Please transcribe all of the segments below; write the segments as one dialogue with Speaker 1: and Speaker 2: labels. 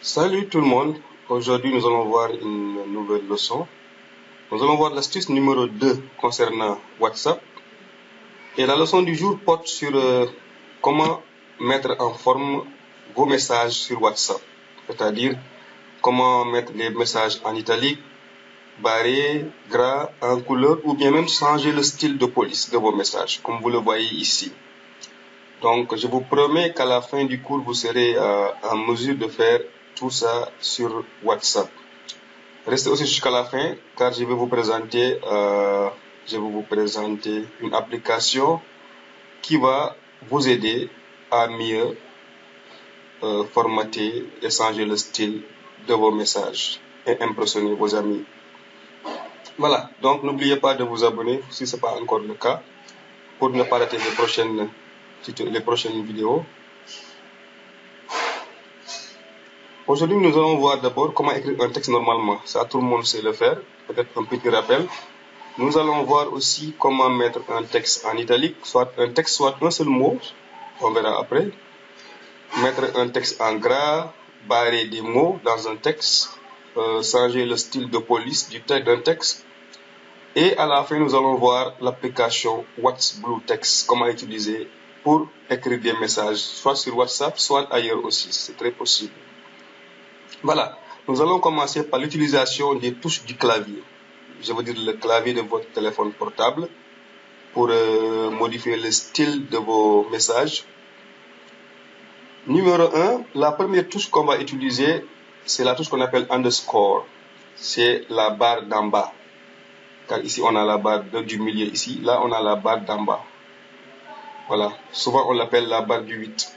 Speaker 1: Salut tout le monde, aujourd'hui nous allons voir une nouvelle leçon. Nous allons voir l'astuce numéro 2 concernant WhatsApp. Et la leçon du jour porte sur comment mettre en forme vos messages sur WhatsApp. C'est-à-dire comment mettre les messages en italique, barré, gras, en couleur ou bien même changer le style de police de vos messages, comme vous le voyez ici. Donc, je vous promets qu'à la fin du cours, vous serez en mesure de faire tout ça sur WhatsApp. Restez aussi jusqu'à la fin, car je vais vous présenter une application qui va vous aider à mieux formater et changer le style de vos messages et impressionner vos amis. Voilà, donc n'oubliez pas de vous abonner si ce n'est pas encore le cas pour ne pas rater les prochaines vidéos. Aujourd'hui, nous allons voir d'abord comment écrire un texte normalement. Ça, tout le monde sait le faire. Peut-être un petit rappel. Nous allons voir aussi comment mettre un texte en italique, soit un texte, soit un seul mot. On verra après. Mettre un texte en gras, barrer des mots dans un texte, changer le style de police d'un texte. Et à la fin, nous allons voir l'application WhatsBlueText, comment l'utiliser pour écrire des messages, soit sur WhatsApp, soit ailleurs aussi. C'est très possible. Voilà, nous allons commencer par l'utilisation des touches du clavier. Je veux dire le clavier de votre téléphone portable pour modifier le style de vos messages. Numéro 1, la première touche qu'on va utiliser, c'est la touche qu'on appelle underscore. C'est la barre d'en bas. Car ici, on a la barre du milieu ici. Là, on a la barre d'en bas. Voilà, souvent on l'appelle la barre du 8.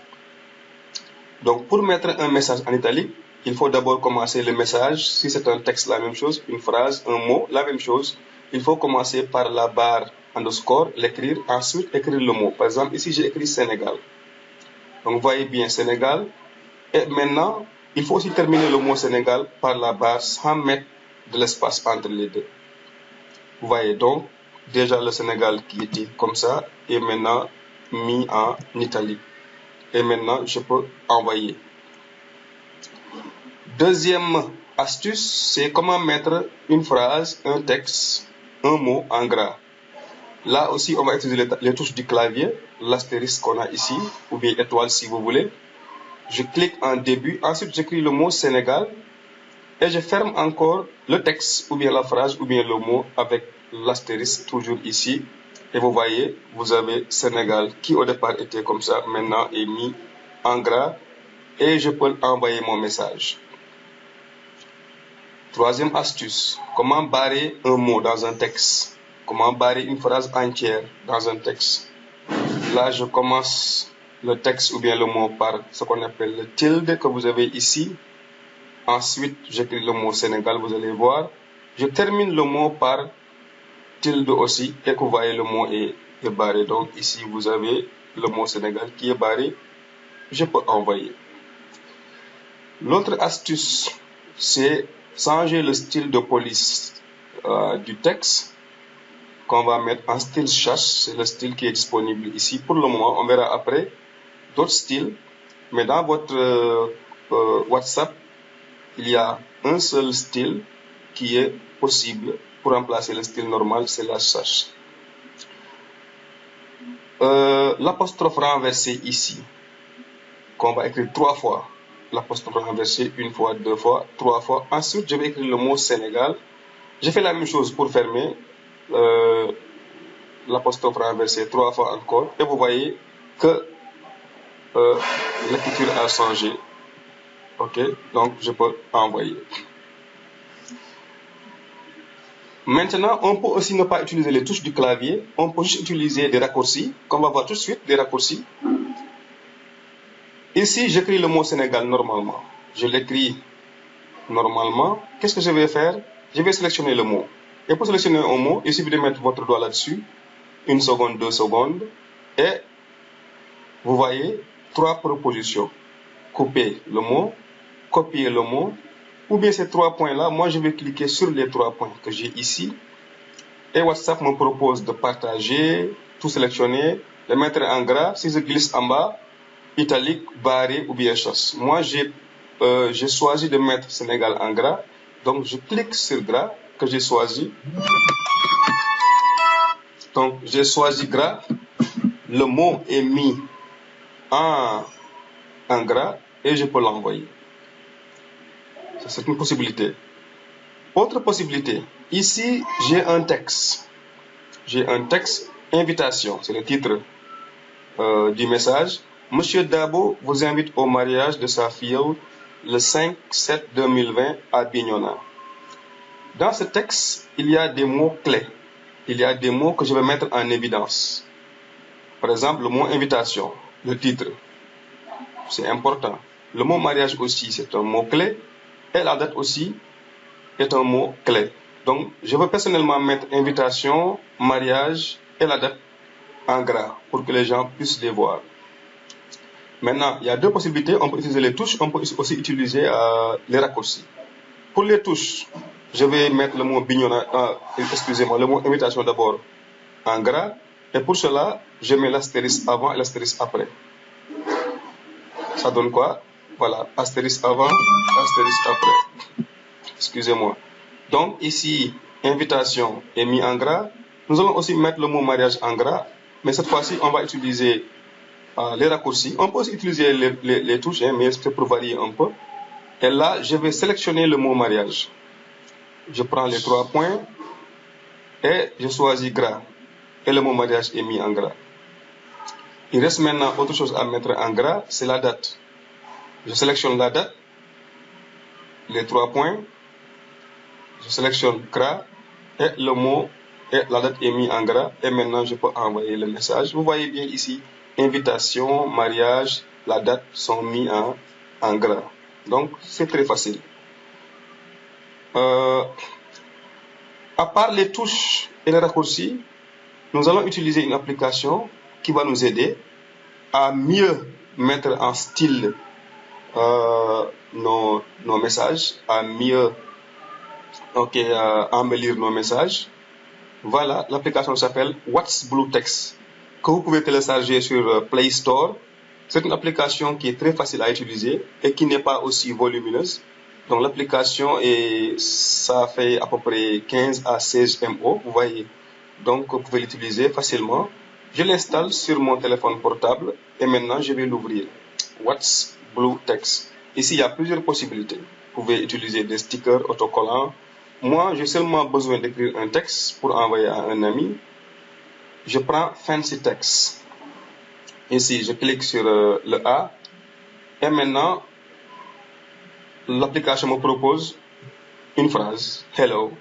Speaker 1: Donc, pour mettre un message en italique, il faut d'abord commencer le message. Si c'est un texte, la même chose. Une phrase, un mot, la même chose. Il faut commencer par la barre underscore, l'écrire, ensuite écrire le mot. Par exemple, ici j'ai écrit Sénégal. Donc vous voyez bien Sénégal. Et maintenant, il faut aussi terminer le mot Sénégal par la barre sans mettre de l'espace entre les deux. Vous voyez donc déjà le Sénégal qui était comme ça est maintenant mis en italique. Et maintenant, je peux envoyer. Deuxième astuce, c'est comment mettre une phrase, un texte, un mot en gras. Là aussi, on va utiliser les touches du clavier, l'astérisque qu'on a ici, ou bien étoile si vous voulez. Je clique en début, ensuite j'écris le mot Sénégal et je ferme encore le texte, ou bien la phrase, ou bien le mot avec l'astérisque toujours ici. Et vous voyez, vous avez Sénégal qui au départ était comme ça, maintenant est mis en gras et je peux envoyer mon message. Troisième astuce, comment barrer un mot dans un texte, comment barrer une phrase entière dans un texte. Là, je commence le texte ou bien le mot par ce qu'on appelle le tilde que vous avez ici. Ensuite, j'écris le mot Sénégal, vous allez voir. Je termine le mot par tilde aussi et que vous voyez le mot est barré. Donc ici, vous avez le mot Sénégal qui est barré. Je peux envoyer. L'autre astuce, c'est changer le style de police du texte qu'on va mettre en style chasse. C'est le style qui est disponible ici. Pour le moment, on verra après d'autres styles. Mais dans votre WhatsApp, il y a un seul style qui est possible pour remplacer le style normal, c'est la chasse. L'apostrophe renversée ici, qu'on va écrire 3 fois. L'apostrophe renversée, 1 fois, 2 fois, 3 fois. Ensuite, je vais écrire le mot Sénégal. Je fais la même chose pour fermer l'apostrophe renversée 3 fois encore. Et vous voyez que l'écriture a changé. Ok, donc je peux envoyer. Maintenant, on peut aussi ne pas utiliser les touches du clavier. On peut juste utiliser des raccourcis, qu'on va voir tout de suite, des raccourcis. Ici, j'écris le mot Sénégal normalement. Je l'écris normalement. Qu'est-ce que je vais faire? Je vais sélectionner le mot. Et pour sélectionner un mot, il suffit de mettre votre doigt là-dessus. 1 seconde, 2 secondes. Et vous voyez 3 propositions. Couper le mot, copier le mot, ou bien ces 3 points-là. Moi, je vais cliquer sur les 3 points que j'ai ici. Et WhatsApp me propose de partager, tout sélectionner, de mettre en gras. Si je glisse en bas, italique, barré ou bien chasse. Moi, j'ai j'ai choisi de mettre Sénégal en gras. Donc, je clique sur gras que j'ai choisi. Donc, j'ai choisi gras. Le mot est mis en gras et je peux l'envoyer. C'est une possibilité. Autre possibilité. Ici, j'ai un texte. J'ai un texte invitation. C'est le titre du message. Monsieur Dabo vous invite au mariage de sa fille le 5/7/2020 à Bignona. Dans ce texte, il y a des mots clés. Il y a des mots que je vais mettre en évidence. Par exemple, le mot invitation, le titre. C'est important. Le mot mariage aussi, c'est un mot clé. Et la date aussi est un mot clé. Donc, je veux personnellement mettre invitation, mariage et la date en gras pour que les gens puissent les voir. Maintenant, il y a deux possibilités. On peut utiliser les touches, on peut aussi utiliser les raccourcis. Pour les touches, je vais mettre le mot Bignona, le mot invitation d'abord en gras. Et pour cela, je mets l'astérisque avant et l'astérisque après. Ça donne quoi? Voilà, astérisque avant, astérisque après. Excusez-moi. Donc ici, invitation est mis en gras. Nous allons aussi mettre le mot mariage en gras. Mais cette fois-ci, on va utiliser les raccourcis. On peut aussi utiliser les touches, mais c'est pour varier un peu. Et là, je vais sélectionner le mot mariage. Je prends les 3 points et je choisis gras. Et le mot mariage est mis en gras. Il reste maintenant autre chose à mettre en gras, c'est la date. Je sélectionne la date, les 3 points, je sélectionne gras et le mot et la date est mis en gras. Et maintenant, je peux envoyer le message. Vous voyez bien ici, invitation, mariage, la date sont mis en gras. Donc, c'est très facile. À part les touches et les raccourcis, nous allons utiliser une application qui va nous aider à mieux mettre en style nos messages, à mieux embellir nos messages. Voilà, l'application s'appelle What's Blue Text, que vous pouvez télécharger sur Play Store. C'est une application qui est très facile à utiliser et qui n'est pas aussi volumineuse. Donc l'application, ça fait à peu près 15 à 16 MO, vous voyez. Donc vous pouvez l'utiliser facilement. Je l'installe sur mon téléphone portable et maintenant je vais l'ouvrir. What's Blue Text. Ici, il y a plusieurs possibilités. Vous pouvez utiliser des stickers autocollants. Moi, j'ai seulement besoin d'écrire un texte pour envoyer à un ami. Je prends Fancy Text. Ici, je clique sur le A. Et maintenant, l'application me propose une phrase. Hello.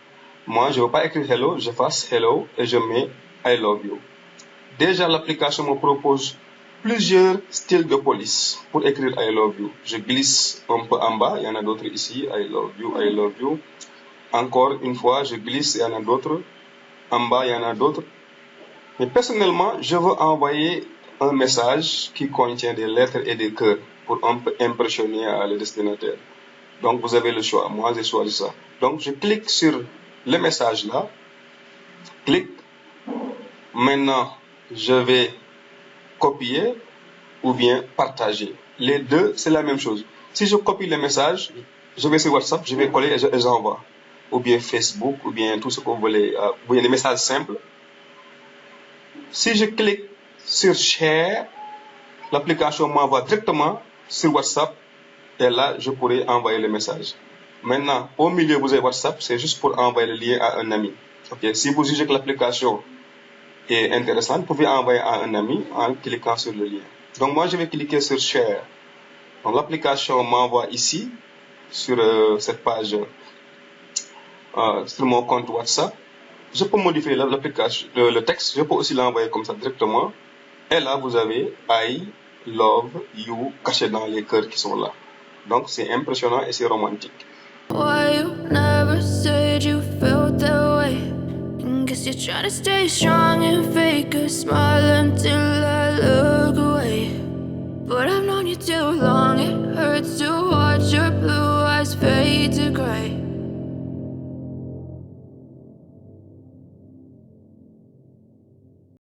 Speaker 1: Moi, je ne veux pas écrire hello, je fasse hello et je mets I love you. Déjà, l'application me propose plusieurs styles de police pour écrire I love you. Je glisse un peu en bas, il y en a d'autres ici. I love you, I love you. Encore une fois, je glisse, il y en a d'autres. En bas, il y en a d'autres. Mais personnellement, je veux envoyer un message qui contient des lettres et des cœurs pour un peu impressionner le destinataire. Donc, vous avez le choix. Moi, j'ai choisi ça. Donc, je clique sur le message là. Clique. Maintenant, je vais copier ou bien partager. Les deux, c'est la même chose. Si je copie le message, je vais sur WhatsApp, je vais coller et j'envoie. Ou bien Facebook, ou bien tout ce que vous voulez. Ou bien des messages simples. Si je clique sur Share, l'application m'envoie directement sur WhatsApp et là, je pourrai envoyer le message. Maintenant, au milieu, vous avez WhatsApp, c'est juste pour envoyer le lien à un ami. Okay. Si vous jugez que l'application est intéressante, vous pouvez envoyer à un ami en cliquant sur le lien. Donc, moi, je vais cliquer sur Share. Donc, l'application m'envoie ici, sur cette page, sur mon compte WhatsApp. Je peux modifier l'application, le texte, je peux aussi l'envoyer comme ça directement. Et là, vous avez I love you caché dans les cœurs qui sont là. Donc, c'est impressionnant et c'est romantique.
Speaker 2: Why you never said you felt that way? Guess you're trying to stay strong and fake a smile until I